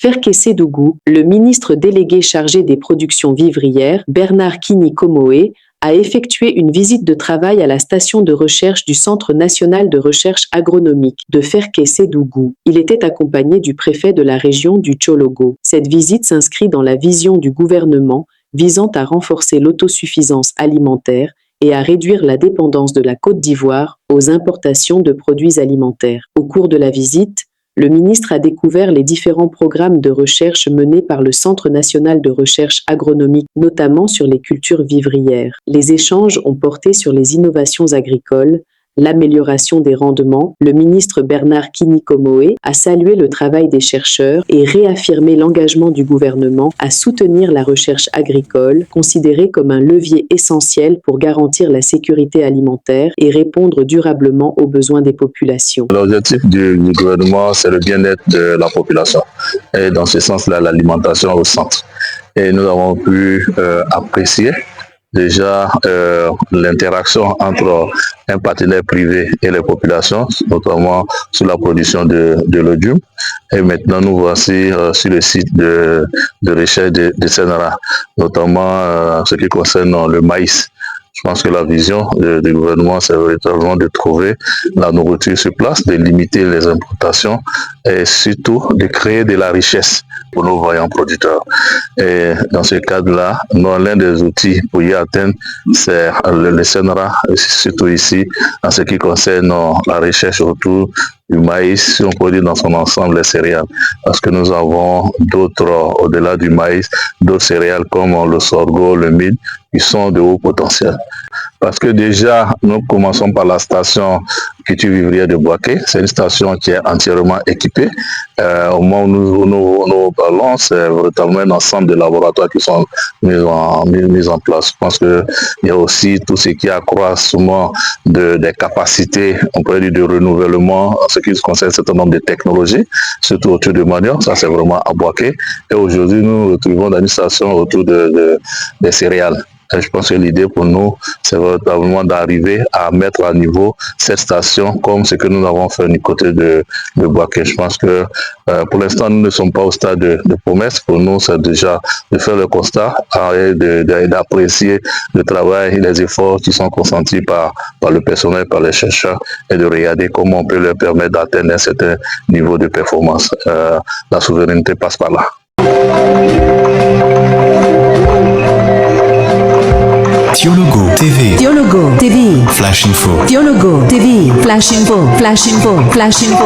Ferkessé-Dougou, le ministre délégué chargé des productions vivrières, Bernard Kini-Komoé, a effectué une visite de travail à la station de recherche du Centre national de recherche agronomique de Ferkessé-Dougou. Il était accompagné du préfet de la région du Tchologo. Cette visite s'inscrit dans la vision du gouvernement visant à renforcer l'autosuffisance alimentaire et à réduire la dépendance de la Côte d'Ivoire aux importations de produits alimentaires. Au cours de la visite, le ministre a découvert les différents programmes de recherche menés par le Centre national de recherche agronomique, notamment sur les cultures vivrières. Les échanges ont porté sur les innovations agricoles, l'amélioration des rendements. Le ministre Bernard Kini-Komoé a salué le travail des chercheurs et réaffirmé l'engagement du gouvernement à soutenir la recherche agricole, considérée comme un levier essentiel pour garantir la sécurité alimentaire et répondre durablement aux besoins des populations. L'objectif du gouvernement, c'est le bien-être de la population. Et dans ce sens-là, l'alimentation au centre. Et nous avons pu apprécier déjà l'interaction entre un partenaire privé et les populations, notamment sur la production de l'opium. Et maintenant, nous voici sur le site de recherche de Senara, notamment ce qui concerne le maïs. Je pense que la vision du gouvernement, c'est véritablement de trouver la nourriture sur place, de limiter les importations et surtout de créer de la richesse pour nos vaillants producteurs. Et dans ce cadre-là, l'un des outils pour y atteindre, c'est le SENRA, surtout ici, en ce qui concerne la recherche autour du maïs, si on peut dire dans son ensemble, les céréales. Parce que nous avons d'autres, au-delà du maïs, d'autres céréales comme le sorgho, le mil, qui sont de haut potentiel. Parce que déjà, nous commençons par la station culture vivrière de Boaké. C'est une station qui est entièrement équipée. Au moment où nous parlons, c'est véritablement un ensemble de laboratoires qui sont mis en place. Je pense qu'il y a aussi tout ce qui accroissement des capacités, on pourrait dire, de renouvellement en ce qui concerne un certain nombre de technologies, surtout autour de manioc. Ça, c'est vraiment à Boaké. Et aujourd'hui, nous nous retrouvons dans une station autour des céréales. Et je pense que l'idée pour nous, c'est véritablement d'arriver à mettre à niveau cette station comme ce que nous avons fait du côté de Boaké. Je pense que pour l'instant, nous ne sommes pas au stade de promesse. Pour nous, c'est déjà de faire le constat et d'apprécier le travail et les efforts qui sont consentis par le personnel, par les chercheurs, et de regarder comment on peut leur permettre d'atteindre un certain niveau de performance. La souveraineté passe par là. Thiologo TV. Thiologo TV. Flash Info. Thiologo TV. Flash Info. Flash Info. Flash Info.